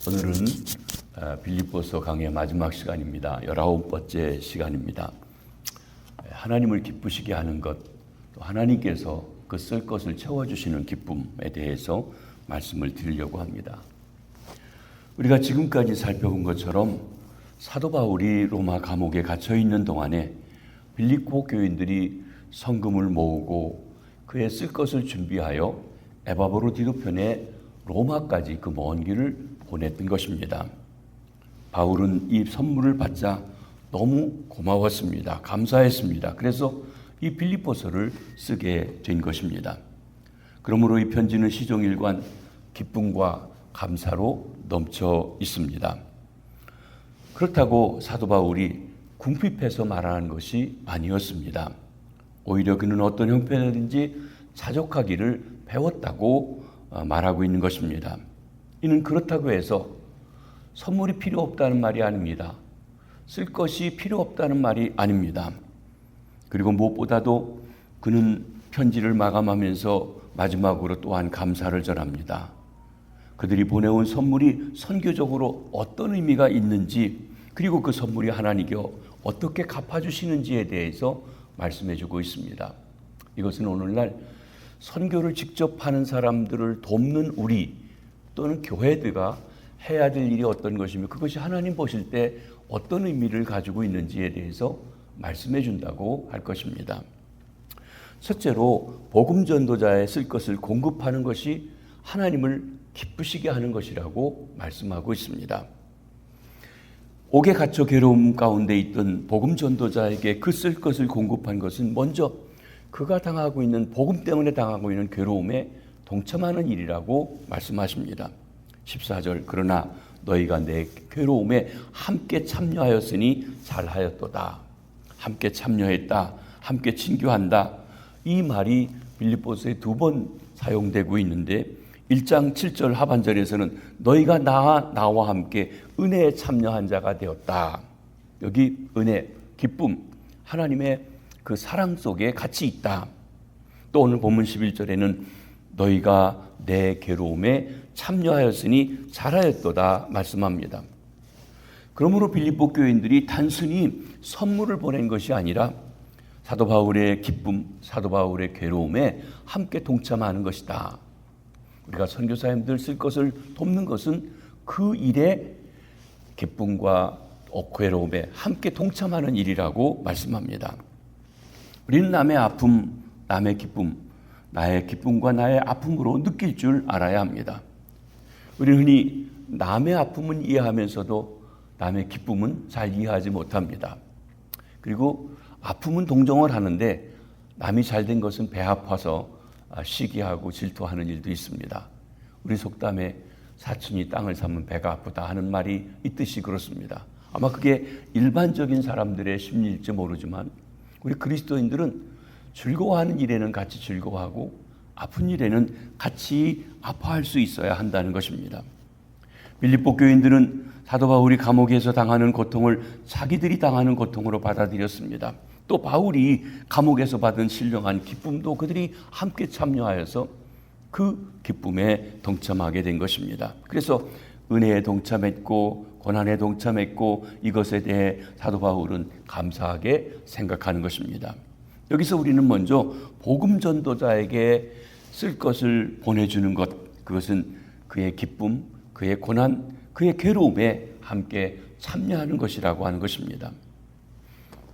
오늘은 빌립보서 강의 마지막 시간입니다. 19번째 시간입니다. 하나님을 기쁘시게 하는 것, 또 하나님께서 그 쓸 것을 채워주시는 기쁨에 대해서 말씀을 드리려고 합니다. 우리가 지금까지 살펴본 것처럼 사도 바울이 로마 감옥에 갇혀 있는 동안에 빌립보 교인들이 성금을 모으고 그의 쓸 것을 준비하여 에바브로 뒤도편에 로마까지 그 먼 길을 보냈던 것입니다. 바울은 이 선물을 받자 너무 고마웠습니다. 감사했습니다. 그래서 이 빌립보서를 쓰게 된 것입니다. 그러므로 이 편지는 시종일관 기쁨과 감사로 넘쳐 있습니다. 그렇다고 사도 바울이 궁핍해서 말하는 것이 아니었습니다. 오히려 그는 어떤 형편이든지 자족하기를 배웠다고 말하고 있는 것입니다. 이는 그렇다고 해서 선물이 필요 없다는 말이 아닙니다. 쓸 것이 필요 없다는 말이 아닙니다. 그리고 무엇보다도 그는 편지를 마감하면서 마지막으로 또한 감사를 전합니다. 그들이 보내온 선물이 선교적으로 어떤 의미가 있는지, 그리고 그 선물이 하나님께 어떻게 갚아주시는지에 대해서 말씀해주고 있습니다. 이것은 오늘날 선교를 직접 하는 사람들을 돕는 우리 또는 교회들가 해야 될 일이 어떤 것이며 그것이 하나님 보실 때 어떤 의미를 가지고 있는지에 대해서 말씀해 준다고 할 것입니다. 첫째로 복음 전도자에 쓸 것을 공급하는 것이 하나님을 기쁘시게 하는 것이라고 말씀하고 있습니다. 옥에 갇혀 괴로움 가운데 있던 복음 전도자에게 그 쓸 것을 공급한 것은 먼저 그가 당하고 있는, 복음 때문에 당하고 있는 괴로움에 동참하는 일이라고 말씀하십니다. 14절, 그러나 너희가 내 괴로움에 함께 참여하였으니 잘하였도다. 함께 참여했다, 함께 친교한다. 이 말이 빌립보서에 2번 사용되고 있는데 1장 7절 하반절에서는 너희가 나와 함께 은혜에 참여한 자가 되었다. 여기 은혜, 기쁨, 하나님의 그 사랑 속에 같이 있다. 또 오늘 본문 11절에는 너희가 내 괴로움에 참여하였으니 잘하였도다 말씀합니다. 그러므로 빌립보 교인들이 단순히 선물을 보낸 것이 아니라 사도 바울의 기쁨, 사도 바울의 괴로움에 함께 동참하는 것이다. 우리가 선교사님들 쓸 것을 돕는 것은 그 일의 기쁨과 괴로움에 함께 동참하는 일이라고 말씀합니다. 우리는 남의 아픔, 남의 기쁨, 나의 기쁨과 나의 아픔으로 느낄 줄 알아야 합니다. 우리는 흔히 남의 아픔은 이해하면서도 남의 기쁨은 잘 이해하지 못합니다. 그리고 아픔은 동정을 하는데 남이 잘된 것은 배 아파서 시기하고 질투하는 일도 있습니다. 우리 속담에 사촌이 땅을 사면 배가 아프다 하는 말이 있듯이 그렇습니다. 아마 그게 일반적인 사람들의 심리일지 모르지만 우리 그리스도인들은 즐거워하는 일에는 같이 즐거워하고 아픈 일에는 같이 아파할 수 있어야 한다는 것입니다. 빌립보 교인들은 사도 바울이 감옥에서 당하는 고통을 자기들이 당하는 고통으로 받아들였습니다. 또 바울이 감옥에서 받은 신령한 기쁨도 그들이 함께 참여하여서 그 기쁨에 동참하게 된 것입니다. 그래서 은혜에 동참했고 고난에 동참했고 이것에 대해 사도 바울은 감사하게 생각하는 것입니다. 여기서 우리는 먼저 복음 전도자에게 쓸 것을 보내주는 것, 그것은 그의 기쁨, 그의 고난, 그의 괴로움에 함께 참여하는 것이라고 하는 것입니다.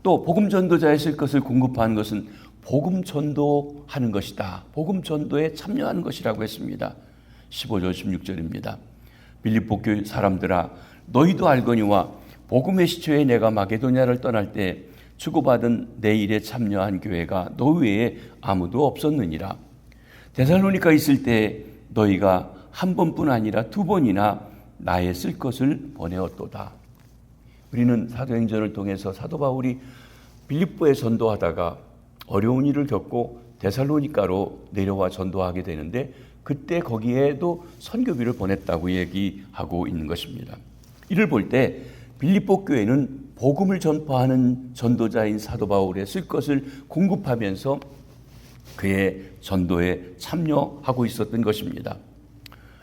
또 복음 전도자에 쓸 것을 공급하는 것은 복음 전도하는 것이다. 복음 전도에 참여하는 것이라고 했습니다. 15절 16절입니다. 빌립보 교회 사람들아 너희도 알거니와 복음의 시초에 내가 마게도냐를 떠날 때 주고받은 내 일에 참여한 교회가 너 외에 아무도 없었느니라. 데살로니가 있을 때 너희가 한 번뿐 아니라 2번이나 나의 쓸 것을 보내었도다. 우리는 사도행전을 통해서 사도 바울이 빌립보에 전도하다가 어려운 일을 겪고 데살로니가로 내려와 전도하게 되는데 그때 거기에도 선교비를 보냈다고 얘기하고 있는 것입니다. 이를 볼 때 빌립보 교회는 복음을 전파하는 전도자인 사도 바울의 쓸 것을 공급하면서 그의 전도에 참여하고 있었던 것입니다.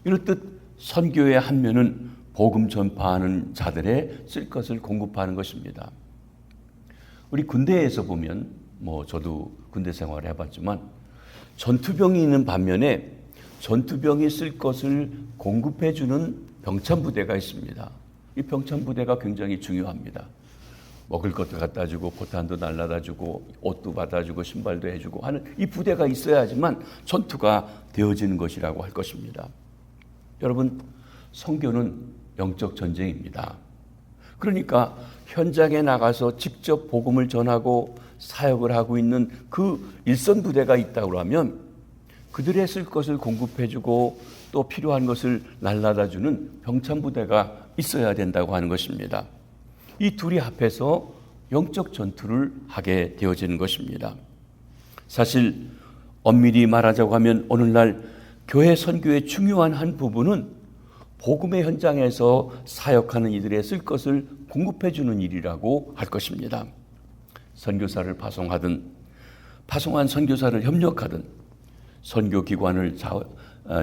이렇듯 선교의 한 면은 복음 전파하는 자들의 쓸 것을 공급하는 것입니다. 우리 군대에서 보면 저도 군대 생활을 해봤지만 전투병이 있는 반면에 전투병이 쓸 것을 공급해주는 병참부대가 있습니다. 이 병참부대가 굉장히 중요합니다. 먹을 것도 갖다 주고 포탄도 날라다 주고 옷도 받아주고 신발도 해주고 하는 이 부대가 있어야지만 전투가 되어지는 것이라고 할 것입니다. 여러분, 선교는 영적 전쟁입니다. 그러니까 현장에 나가서 직접 복음을 전하고 사역을 하고 있는 그 일선 부대가 있다고 하면 그들의 쓸 것을 공급해주고 또 필요한 것을 날라다주는 병참 부대가 있어야 된다고 하는 것입니다. 이 둘이 합해서 영적 전투를 하게 되어지는 것입니다. 사실 엄밀히 말하자고 하면 오늘날 교회 선교의 중요한 한 부분은 복음의 현장에서 사역하는 이들의 쓸 것을 공급해 주는 일이라고 할 것입니다. 선교사를 파송한 선교사를 협력하든 선교기관을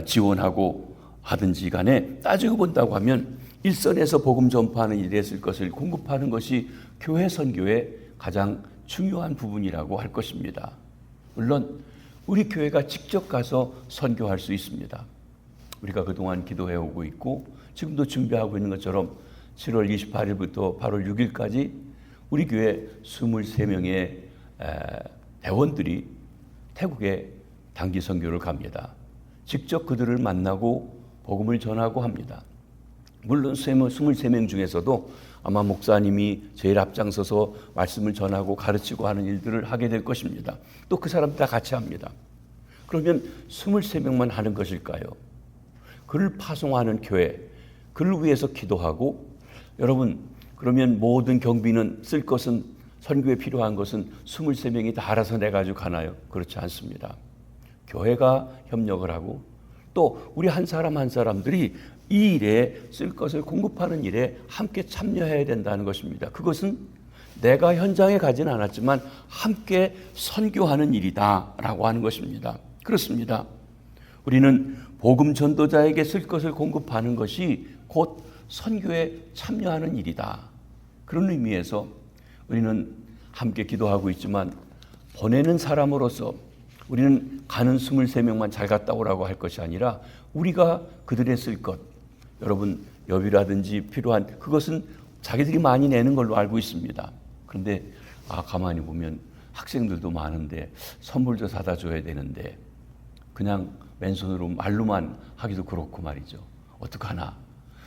지원하고 하든지 간에 따지고 본다고 하면 일선에서 복음 전파하는 일에 쓸 것을 공급하는 것이 교회 선교의 가장 중요한 부분이라고 할 것입니다. 물론 우리 교회가 직접 가서 선교할 수 있습니다. 우리가 그동안 기도해오고 있고 지금도 준비하고 있는 것처럼 7월 28일부터 8월 6일까지 우리 교회 23명의 대원들이 태국에 단기 선교를 갑니다. 직접 그들을 만나고 복음을 전하고 합니다. 물론 23명 중에서도 아마 목사님이 제일 앞장서서 말씀을 전하고 가르치고 하는 일들을 하게 될 것입니다. 또 그 사람들 다 같이 합니다. 그러면 23명만 하는 것일까요? 그를 파송하는 교회, 그를 위해서 기도하고 여러분 그러면 모든 경비는 쓸 것은 선교에 필요한 것은 23명이 다 알아서 내가지고 가나요? 그렇지 않습니다. 교회가 협력을 하고 또 우리 한 사람 한 사람들이 이 일에 쓸 것을 공급하는 일에 함께 참여해야 된다는 것입니다. 그것은 내가 현장에 가진 않았지만 함께 선교하는 일이다라고 하는 것입니다. 그렇습니다. 우리는 복음 전도자에게 쓸 것을 공급하는 것이 곧 선교에 참여하는 일이다. 그런 의미에서 우리는 함께 기도하고 있지만 보내는 사람으로서 우리는 가는 23명만 잘 갔다 오라고 할 것이 아니라 우리가 그들의 쓸 것, 여러분 여비라든지 필요한 그것은 자기들이 많이 내는 걸로 알고 있습니다. 그런데 가만히 보면 학생들도 많은데 선물도 사다 줘야 되는데 그냥 맨손으로 말로만 하기도 그렇고 말이죠. 어떡하나.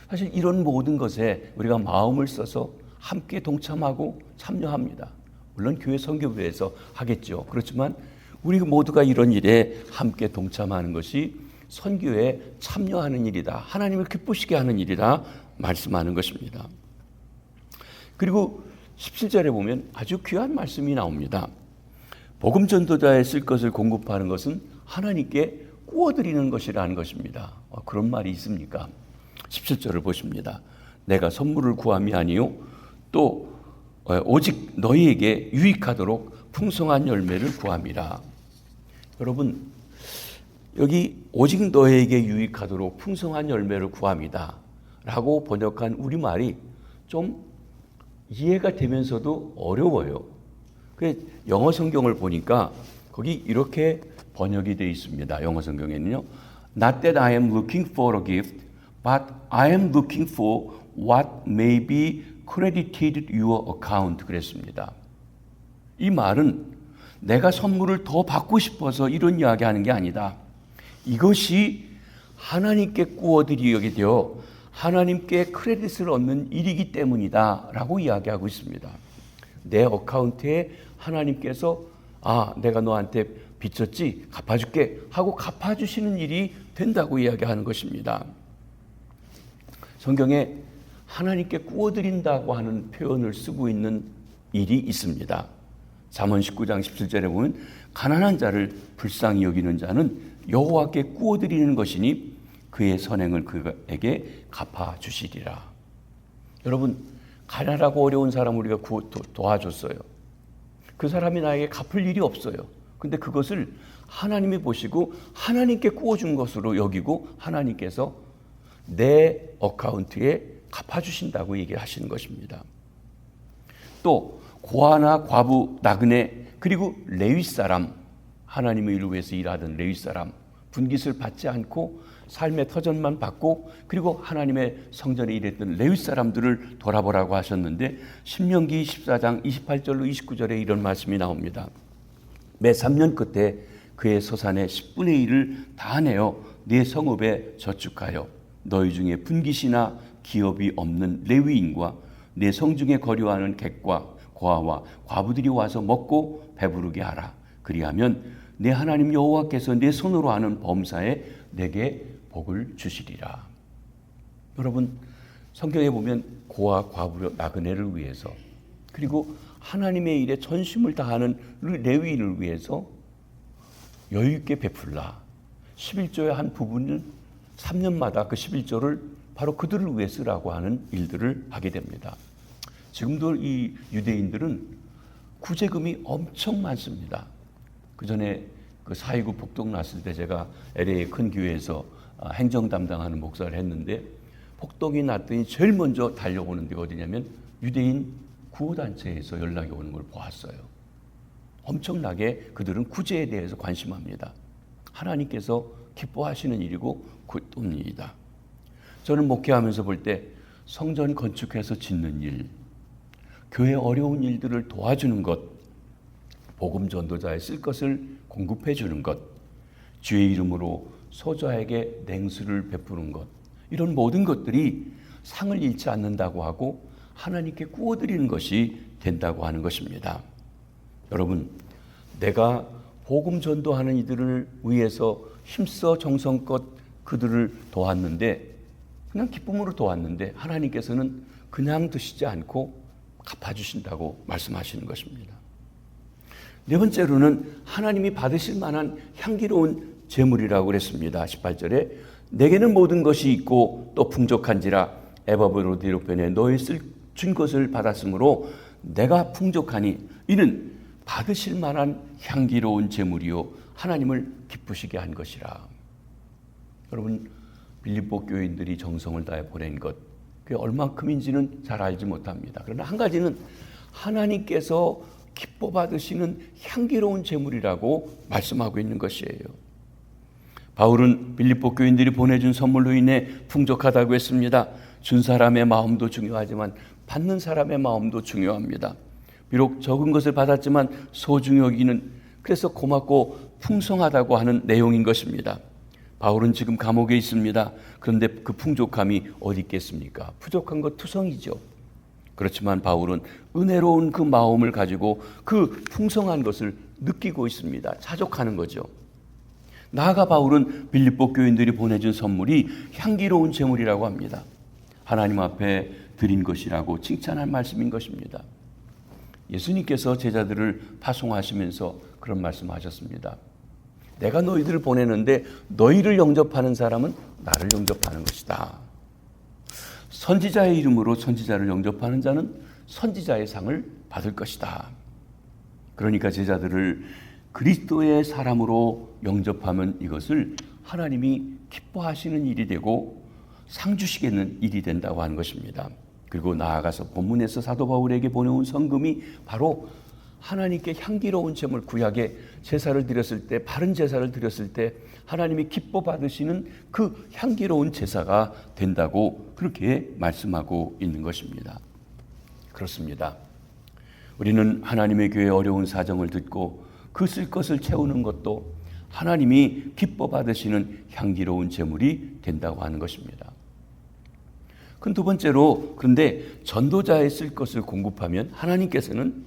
사실 이런 모든 것에 우리가 마음을 써서 함께 동참하고 참여합니다. 물론 교회 선교부에서 하겠죠. 그렇지만 우리 모두가 이런 일에 함께 동참하는 것이 선교에 참여하는 일이다. 하나님을 기쁘시게 하는 일이다. 말씀하는 것입니다. 그리고 17절에 보면 아주 귀한 말씀이 나옵니다. 복음 전도자에 쓸 것을 공급하는 것은 하나님께 구워드리는 것이라는 것입니다. 그런 말이 있습니까? 17절을 보십니다. 내가 선물을 구함이 아니요 또 오직 너희에게 유익하도록 풍성한 열매를 구함이라. 여러분 여기 오직 너희에게 유익하도록 풍성한 열매를 구함이다 라고 번역한 우리말이 좀 이해가 되면서도 어려워요. 영어 성경을 보니까 거기 이렇게 번역이 되어 있습니다. 영어 성경에는요. Not that I am looking for a gift, but I am looking for what may be credited your account. 그랬습니다. 이 말은 내가 선물을 더 받고 싶어서 이런 이야기하는 게 아니다. 이것이 하나님께 구워드리게 되어 하나님께 크레딧을 얻는 일이기 때문이다 라고 이야기하고 있습니다. 내 어카운트에 하나님께서 내가 너한테 빚졌지 갚아줄게 하고 갚아주시는 일이 된다고 이야기하는 것입니다. 성경에 하나님께 구워드린다고 하는 표현을 쓰고 있는 일이 있습니다. 잠언 19장 17절에 보면 가난한 자를 불쌍히 여기는 자는 여호와께 구워드리는 것이니 그의 선행을 그에게 갚아주시리라. 여러분 가난하고 어려운 사람 우리가 도와줬어요. 그 사람이 나에게 갚을 일이 없어요. 근데 그것을 하나님이 보시고 하나님께 구워준 것으로 여기고 하나님께서 내 어카운트에 갚아주신다고 얘기하시는 것입니다. 또 고아나 과부, 나그네, 그리고 레위 사람, 하나님의 일을 위해서 일하던 레위 사람, 분깃을 받지 않고 삶의 터전만 받고 그리고 하나님의 성전에 일했던 레위 사람들을 돌아보라고 하셨는데 신명기 14장 28절로 29절에 이런 말씀이 나옵니다. 매 3년 끝에 그의 소산의 10분의 1을 다 내어 네 성읍에 저축하여 너희 중에 분깃이나 기업이 없는 레위인과 내 성중에 거류하는 객과 고아와 과부들이 와서 먹고 배부르게 하라. 그리하면 내 하나님 여호와께서 내 손으로 하는 범사에 내게 복을 주시리라. 여러분, 성경에 보면 고아, 과부, 나그네를 위해서 그리고 하나님의 일에 전심을 다하는 레위인을 위해서 여유 있게 베풀라. 11조의 한 부분은 3년마다 그 11조를 바로 그들을 위해 쓰라고 하는 일들을 하게 됩니다. 지금도 이 유대인들은 구제금이 엄청 많습니다. 그 전에 그 4.29 폭동 났을 때 제가 LA 큰 교회에서 행정 담당하는 목사를 했는데 폭동이 났더니 제일 먼저 달려오는 데가 어디냐면 유대인 구호단체에서 연락이 오는 걸 보았어요. 엄청나게 그들은 구제에 대해서 관심합니다. 하나님께서 기뻐하시는 일이고 굿입니다. 저는 목회하면서 볼 때 성전 건축해서 짓는 일, 교회 어려운 일들을 도와주는 것, 복음 전도자에 쓸 것을 공급해 주는 것, 주의 이름으로 소자에게 냉수를 베푸는 것, 이런 모든 것들이 상을 잃지 않는다고 하고 하나님께 구워드리는 것이 된다고 하는 것입니다. 여러분, 내가 복음 전도하는 이들을 위해서 힘써 정성껏 그들을 도왔는데 그냥 기쁨으로 도왔는데 하나님께서는 그냥 두시지 않고 갚아주신다고 말씀하시는 것입니다. 네 번째로는 하나님이 받으실 만한 향기로운 제물이라고 그랬습니다. 18절에 내게는 모든 것이 있고 또 풍족한지라 에바브로디로편에 너희 준 것을 받았으므로 내가 풍족하니 이는 받으실 만한 향기로운 제물이요 하나님을 기쁘시게 한 것이라. 여러분, 빌립보 교인들이 정성을 다해 보낸 것, 그게 얼만큼인지는 잘 알지 못합니다. 그러나 한 가지는 하나님께서 기뻐 받으시는 향기로운 제물이라고 말씀하고 있는 것이에요. 바울은 빌립보 교인들이 보내준 선물로 인해 풍족하다고 했습니다. 준 사람의 마음도 중요하지만 받는 사람의 마음도 중요합니다. 비록 적은 것을 받았지만 소중히 여기는, 그래서 고맙고 풍성하다고 하는 내용인 것입니다. 바울은 지금 감옥에 있습니다. 그런데 그 풍족함이 어디 있겠습니까? 부족한 것 투성이죠. 그렇지만 바울은 은혜로운 그 마음을 가지고 그 풍성한 것을 느끼고 있습니다. 자족하는 거죠. 나아가 바울은 빌립보 교인들이 보내준 선물이 향기로운 제물이라고 합니다. 하나님 앞에 드린 것이라고 칭찬할 말씀인 것입니다. 예수님께서 제자들을 파송하시면서 그런 말씀하셨습니다. 내가 너희들을 보내는데 너희를 영접하는 사람은 나를 영접하는 것이다. 선지자의 이름으로 선지자를 영접하는 자는 선지자의 상을 받을 것이다. 그러니까 제자들을 그리스도의 사람으로 영접하면 이것을 하나님이 기뻐하시는 일이 되고 상 주시겠는 일이 된다고 하는 것입니다. 그리고 나아가서 본문에서 사도 바울에게 보내온 성금이 바로 하나님께 향기로운 제물, 구약의 제사를 드렸을 때, 바른 제사를 드렸을 때 하나님이 기뻐 받으시는 그 향기로운 제사가 된다고 그렇게 말씀하고 있는 것입니다. 그렇습니다. 우리는 하나님의 교회의 어려운 사정을 듣고 그 쓸 것을 채우는 것도 하나님이 기뻐 받으시는 향기로운 제물이 된다고 하는 것입니다. 두 번째로, 그런데 전도자의 쓸 것을 공급하면 하나님께서는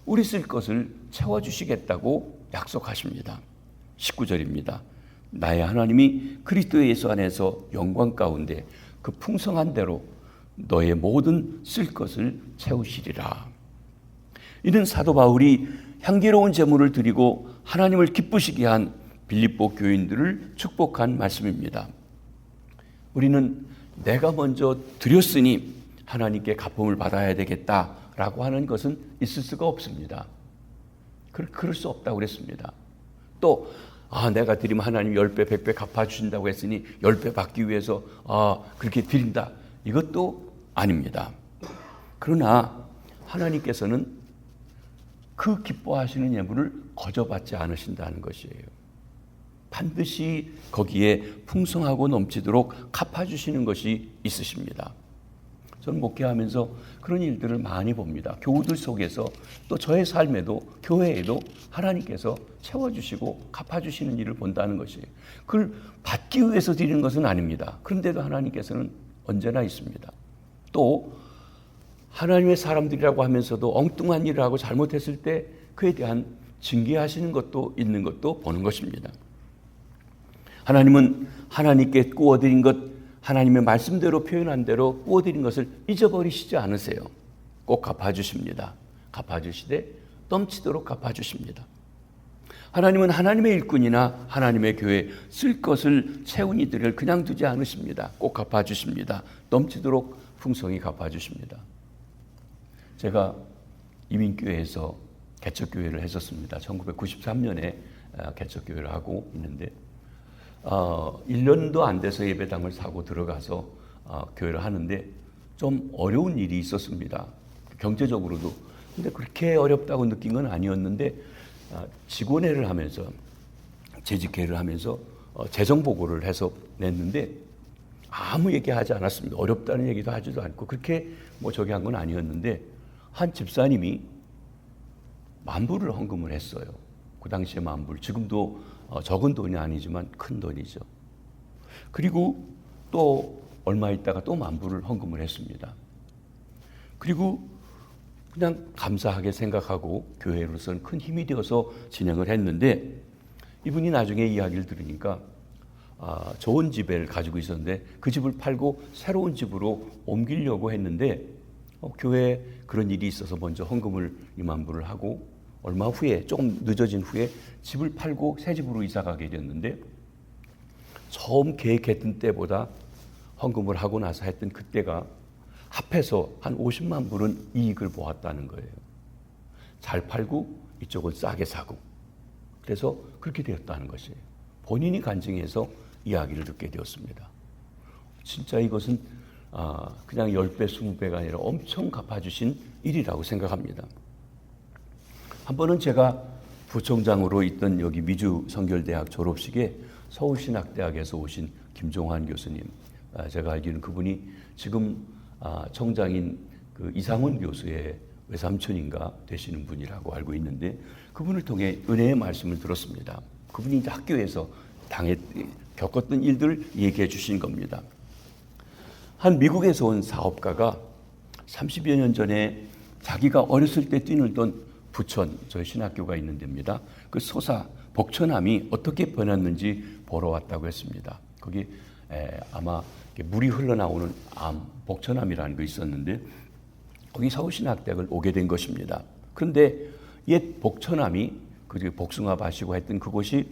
우리 쓸 것을 채워주시겠다고 약속하십니다. 19절입니다. 나의 하나님이 그리스도 예수 안에서 영광 가운데 그 풍성한 대로 너의 모든 쓸 것을 채우시리라. 이는 사도 바울이 향기로운 제물을 드리고 하나님을 기쁘시게 한 빌립보 교인들을 축복한 말씀입니다. 우리는 내가 먼저 드렸으니 하나님께 갚음을 받아야 되겠다라고 하는 것은 있을 수가 없습니다. 그럴 수 없다고 그랬습니다. 또 내가 드리면 하나님 10배, 100배 갚아주신다고 했으니 10배 받기 위해서 그렇게 드린다. 이것도 아닙니다. 그러나 하나님께서는 그 기뻐하시는 예물을 거저받지 않으신다는 것이에요. 반드시 거기에 풍성하고 넘치도록 갚아주시는 것이 있으십니다. 저는 목회하면서 그런 일들을 많이 봅니다. 교우들 속에서 또 저의 삶에도 교회에도 하나님께서 채워주시고 갚아주시는 일을 본다는 것이에요. 그걸 받기 위해서 드리는 것은 아닙니다. 그런데도 하나님께서는 언제나 있습니다. 또 하나님의 사람들이라고 하면서도 엉뚱한 일을 하고 잘못했을 때 그에 대한 징계하시는 것도 있는 것도 보는 것입니다. 하나님은 하나님께 구워드린 것, 하나님의 말씀대로 표현한 대로 구워드린 것을 잊어버리시지 않으세요. 꼭 갚아주십니다. 갚아주시되 넘치도록 갚아주십니다. 하나님은 하나님의 일꾼이나 하나님의 교회에 쓸 것을 채운 이들을 그냥 두지 않으십니다. 꼭 갚아주십니다. 넘치도록 풍성히 갚아주십니다. 제가 이민교회에서 개척교회를 했었습니다. 1993년에 개척교회를 하고 있는데 1년도 안 돼서 예배당을 사고 들어가서 교회를 하는데 좀 어려운 일이 있었습니다. 경제적으로도. 근데 그렇게 어렵다고 느낀 건 아니었는데 직원회를 하면서 재직회를 하면서 재정보고를 해서 냈는데 아무 얘기하지 않았습니다. 어렵다는 얘기도 하지도 않고 그렇게 저기 한 건 아니었는데 한 집사님이 10,000불을 헌금을 했어요. 그 당시에 10,000불. 지금도 적은 돈이 아니지만 큰 돈이죠. 그리고 또 얼마 있다가 또 10,000불을 헌금을 했습니다. 그리고 그냥 감사하게 생각하고 교회로서는 큰 힘이 되어서 진행을 했는데 이분이 나중에 이야기를 들으니까 좋은 집을 가지고 있었는데 그 집을 팔고 새로운 집으로 옮기려고 했는데 교회에 그런 일이 있어서 먼저 헌금을 20,000불을 하고 얼마 후에 조금 늦어진 후에 집을 팔고 새 집으로 이사 가게 됐는데 처음 계획했던 때보다 헌금을 하고 나서 했던 그때가 합해서 한 500,000불은 이익을 보았다는 거예요. 잘 팔고 이쪽은 싸게 사고 그래서 그렇게 되었다는 것이에요. 본인이 간증해서 이야기를 듣게 되었습니다. 진짜 이것은 그냥 10배, 20배가 아니라 엄청 갚아주신 일이라고 생각합니다. 한 번은 제가 부총장으로 있던 여기 미주 성결대학 졸업식에 서울신학대학에서 오신 김종환 교수님, 제가 알기로는 그분이 지금 청장인 그 이상훈 교수의 외삼촌인가 되시는 분이라고 알고 있는데 그분을 통해 은혜의 말씀을 들었습니다. 그분이 이제 학교에서 겪었던 일들을 얘기해 주신 겁니다. 한 미국에서 온 사업가가 30여 년 전에 자기가 어렸을 때 뛰놀던 부천, 저희 신학교가 있는 데입니다. 그 소사, 복천암이 어떻게 변했는지 보러 왔다고 했습니다. 거기 아마 물이 흘러나오는 복천암이라는 거 있었는데 거기 서울신학대학을 오게 된 것입니다. 그런데 옛 복천암이 그리고 복숭아밭이고 했던 그곳이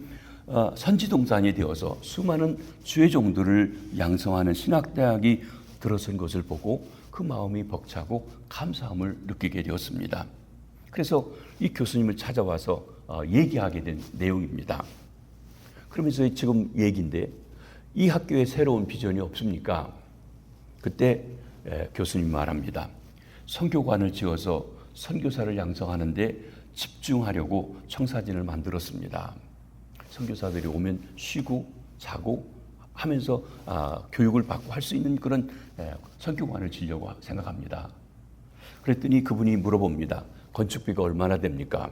선지동산이 되어서 수많은 주의종들을 양성하는 신학대학이 들어선 것을 보고 그 마음이 벅차고 감사함을 느끼게 되었습니다. 그래서 이 교수님을 찾아와서 얘기하게 된 내용입니다. 그러면서 지금 얘기인데 이 학교에 새로운 비전이 없습니까? 그때 교수님 말합니다. 선교관을 지어서 선교사를 양성하는데 집중하려고 청사진을 만들었습니다. 선교사들이 오면 쉬고 자고 하면서 교육을 받고 할 수 있는 그런 선교관을 지으려고 생각합니다. 그랬더니 그분이 물어봅니다. 건축비가 얼마나 됩니까?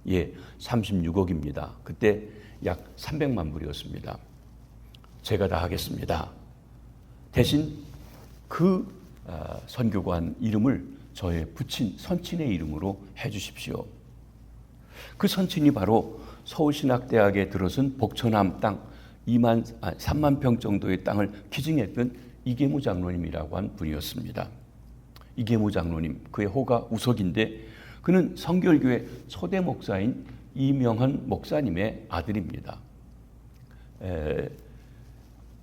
예, 36억입니다. 그때 약 300만 불이었습니다. 제가 다 하겠습니다. 대신 그 선교관 이름을 저의 부친, 선친의 이름으로 해 주십시오. 그 선친이 바로 서울신학대학에 들어선 복천암 땅 3만 평 정도의 땅을 기증했던 이계무 장로님이라고 한 분이었습니다. 이계무 장로님, 그의 호가 우석인데 그는 성결교회 초대 목사인 이명헌 목사님의 아들입니다.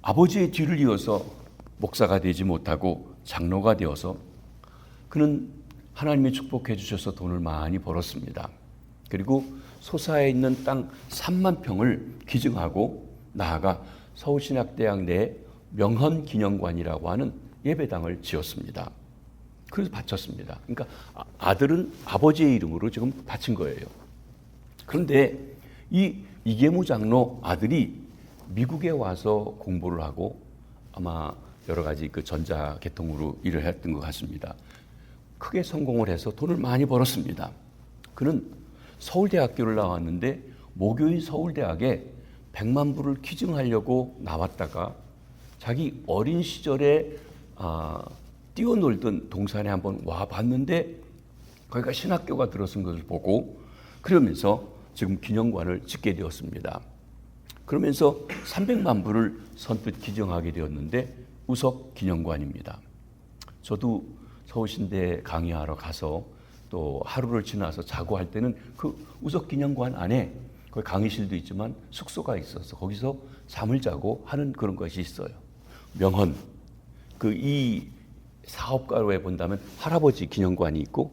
아버지의 뒤를 이어서 목사가 되지 못하고 장로가 되어서 그는 하나님이 축복해 주셔서 돈을 많이 벌었습니다. 그리고 소사에 있는 땅 3만 평을 기증하고 나아가 서울신학대학 내 명헌기념관이라고 하는 예배당을 지었습니다. 그래서 바쳤습니다. 그러니까 아들은 아버지의 이름으로 지금 바친 거예요. 그런데 이 이계무 장로 아들이 미국에 와서 공부를 하고 아마 여러 가지 그 전자계통으로 일을 했던 것 같습니다. 크게 성공을 해서 돈을 많이 벌었습니다. 그는 서울대학교를 나왔는데 모교인 서울대학에 100만 불을 기증하려고 나왔다가 자기 어린 시절에 뛰어놀던 동산에 한번 와봤는데 거기가 신학교가 들어선 것을 보고 그러면서 지금 기념관을 짓게 되었습니다. 그러면서 300만 불을 선뜻 기증하게 되었는데 우석 기념관입니다. 저도 서울신대 강의하러 가서 또 하루를 지나서 자고 할 때는 그 우석 기념관 안에 거기 강의실도 있지만 숙소가 있어서 거기서 잠을 자고 하는 그런 것이 있어요. 명헌, 이 사업가로에 본다면 할아버지 기념관이 있고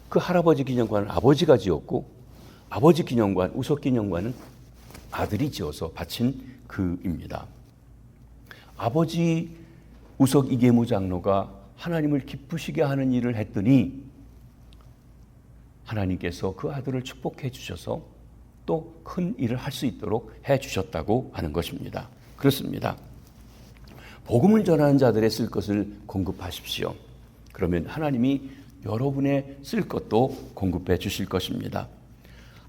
그 할아버지 기념관은 아버지가 지었고 아버지 기념관, 우석 기념관은 아들이 지어서 바친 그입니다. 아버지 우석 이계무 장로가 하나님을 기쁘시게 하는 일을 했더니 하나님께서 그 아들을 축복해 주셔서 또 큰 일을 할 수 있도록 해 주셨다고 하는 것입니다. 그렇습니다. 복음을 전하는 자들의 쓸 것을 공급하십시오. 그러면 하나님이 여러분의 쓸 것도 공급해 주실 것입니다.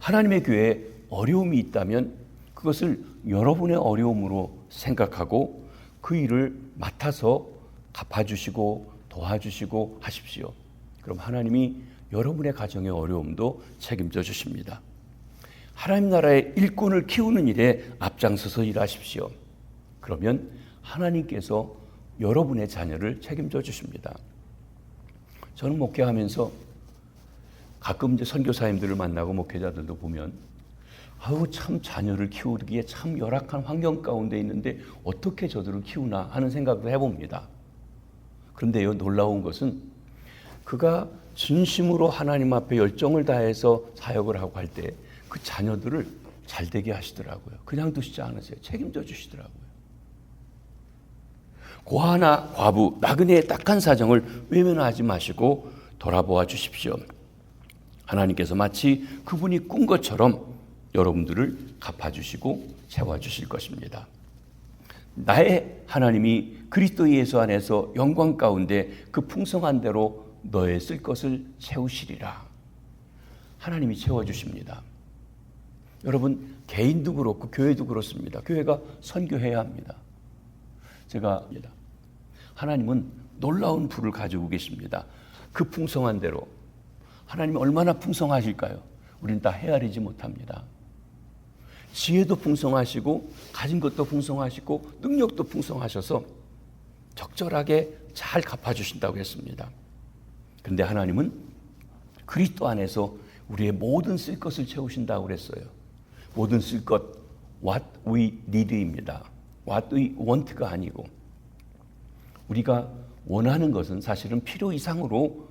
하나님의 교회에 어려움이 있다면 그것을 여러분의 어려움으로 생각하고 그 일을 맡아서 갚아주시고 도와주시고 하십시오. 그럼 하나님이 여러분의 가정의 어려움도 책임져 주십니다. 하나님 나라의 일꾼을 키우는 일에 앞장서서 일하십시오. 그러면 하나님께서 여러분의 자녀를 책임져 주십니다. 저는 목회하면서 가끔 이제 선교사님들을 만나고 목회자들도 보면 참 자녀를 키우기에 참 열악한 환경 가운데 있는데 어떻게 저들을 키우나 하는 생각도 해봅니다. 그런데요, 놀라운 것은 그가 진심으로 하나님 앞에 열정을 다해서 사역을 하고 할 때 그 자녀들을 잘되게 하시더라고요. 그냥 두시지 않으세요. 책임져 주시더라고요. 고아나 과부, 나그네의 딱한 사정을 외면하지 마시고 돌아보아 주십시오. 하나님께서 마치 그분이 꾼 것처럼 여러분들을 갚아주시고 채워주실 것입니다. 나의 하나님이 그리스도 예수 안에서 영광 가운데 그 풍성한 대로 너의 쓸 것을 채우시리라. 하나님이 채워주십니다. 여러분, 개인도 그렇고 교회도 그렇습니다. 교회가 선교해야 합니다. 하나님은 놀라운 부를 가지고 계십니다. 그 풍성한 대로. 하나님이 얼마나 풍성하실까요? 우리는 다 헤아리지 못합니다. 지혜도 풍성하시고 가진 것도 풍성하시고 능력도 풍성하셔서 적절하게 잘 갚아주신다고 했습니다. 그런데 하나님은 그리스도 안에서 우리의 모든 쓸 것을 채우신다고 그랬어요. 모든 쓸 것, what we need입니다. what we want가 아니고 우리가 원하는 것은 사실은 필요 이상으로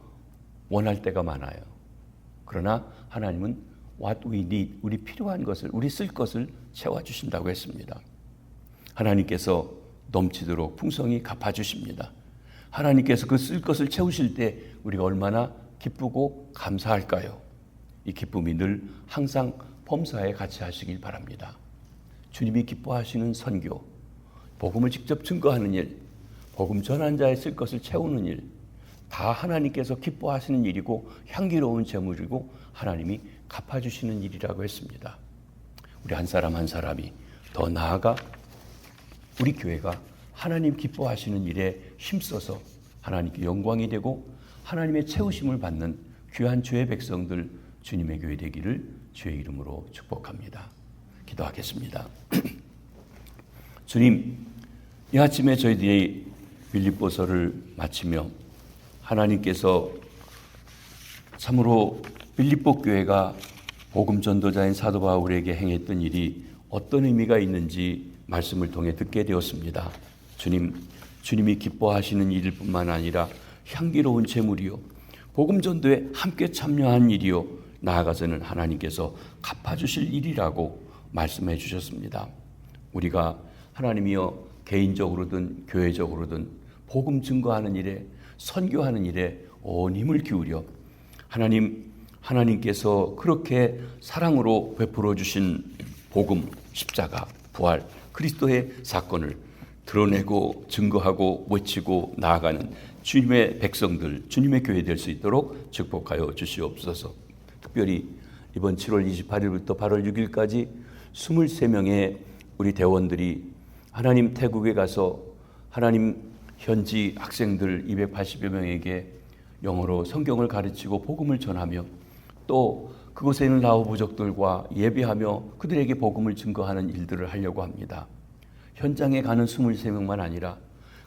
원할 때가 많아요. 그러나 하나님은 what we need, 우리 필요한 것을, 우리 쓸 것을 채워주신다고 했습니다. 하나님께서 넘치도록 풍성히 갚아주십니다. 하나님께서 그 쓸 것을 채우실 때 우리가 얼마나 기쁘고 감사할까요? 이 기쁨이 늘 항상 범사에 같이 하시길 바랍니다. 주님이 기뻐하시는 선교, 복음을 직접 증거하는 일, 복음 전한 자의 쓸 것을 채우는 일, 다 하나님께서 기뻐하시는 일이고 향기로운 제물이고 하나님이 갚아주시는 일이라고 했습니다. 우리 한 사람 한 사람이 더 나아가 우리 교회가 하나님 기뻐하시는 일에 힘써서 하나님께 영광이 되고 하나님의 채우심을 받는 귀한 주의 백성들 주님의 교회 되기를 주의 이름으로 축복합니다. 기도하겠습니다. 주님, 이 아침에 저희들이 빌립보서를 마치며 하나님께서 참으로 빌립보 교회가 복음 전도자인 사도 바울에게 행했던 일이 어떤 의미가 있는지 말씀을 통해 듣게 되었습니다. 주님이 기뻐하시는 일일 뿐만 아니라 향기로운 제물이요, 복음 전도에 함께 참여한 일이요, 나아가서는 하나님께서 갚아주실 일이라고 말씀해 주셨습니다. 우리가 하나님이여 개인적으로든 교회적으로든 복음 증거하는 일에, 선교하는 일에 온 힘을 기울여 하나님께서 그렇게 사랑으로 베풀어 주신 복음, 십자가, 부활, 그리스도의 사건을 드러내고 증거하고 외치고 나아가는 주님의 백성들, 주님의 교회 될 수 있도록 축복하여 주시옵소서. 특별히 이번 7월 28일부터 8월 6일까지 23명의 우리 대원들이 하나님 태국에 가서 하나님 현지 학생들 280여 명에게 영어로 성경을 가르치고 복음을 전하며 또 그곳에 있는 라오 부족들과 예배하며 그들에게 복음을 증거하는 일들을 하려고 합니다. 현장에 가는 23명만 아니라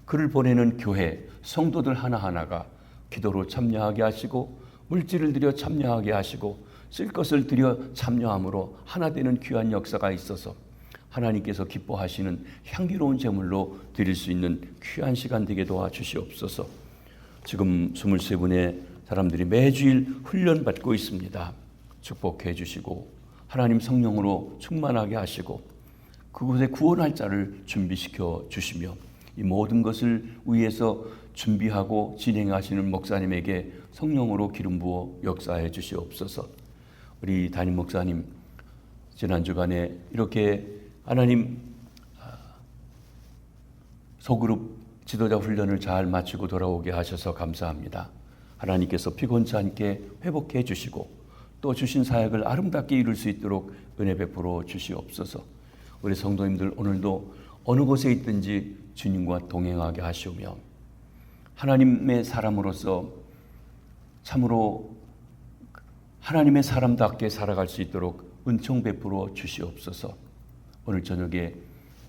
그를 보내는 교회, 성도들 하나하나가 기도로 참여하게 하시고 물질을 들여 참여하게 하시고 쓸 것을 들여 참여함으로 하나 되는 귀한 역사가 있어서 하나님께서 기뻐하시는 향기로운 제물로 드릴 수 있는 귀한 시간 되게 도와주시옵소서. 지금 23분의 사람들이 매주일 훈련받고 있습니다. 축복해 주시고 하나님 성령으로 충만하게 하시고 그곳에 구원할 자를 준비시켜 주시며 이 모든 것을 위해서 준비하고 진행하시는 목사님에게 성령으로 기름 부어 역사해 주시옵소서. 우리 담임 목사님 지난 주간에 이렇게 하나님 소그룹 지도자 훈련을 잘 마치고 돌아오게 하셔서 감사합니다. 하나님께서 피곤치 않게 회복해 주시고 또 주신 사역을 아름답게 이룰 수 있도록 은혜 베풀어 주시옵소서. 우리 성도님들 오늘도 어느 곳에 있든지 주님과 동행하게 하시오며 하나님의 사람으로서 참으로 하나님의 사람답게 살아갈 수 있도록 은총 베풀어 주시옵소서. 오늘 저녁에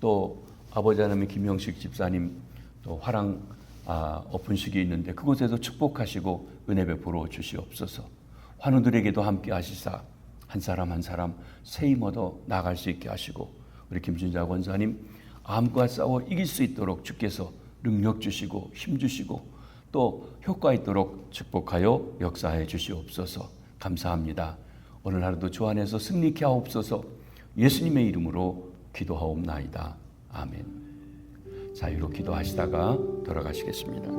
또 아버지 하나님의 김영식 집사님 또 화랑 오픈식이 있는데 그곳에서 축복하시고 은혜 베풀어 주시옵소서. 환우들에게도 함께 하시사 한 사람 한 사람 세임 얻어 나갈 수 있게 하시고 우리 김준자 권사님 암과 싸워 이길 수 있도록 주께서 능력 주시고 힘 주시고 또 효과 있도록 축복하여 역사해 주시옵소서. 감사합니다. 오늘 하루도 주 안에서 승리케 하옵소서. 예수님의 이름으로 기도하옵나이다. 아멘. 자유로 기도하시다가 돌아가시겠습니다.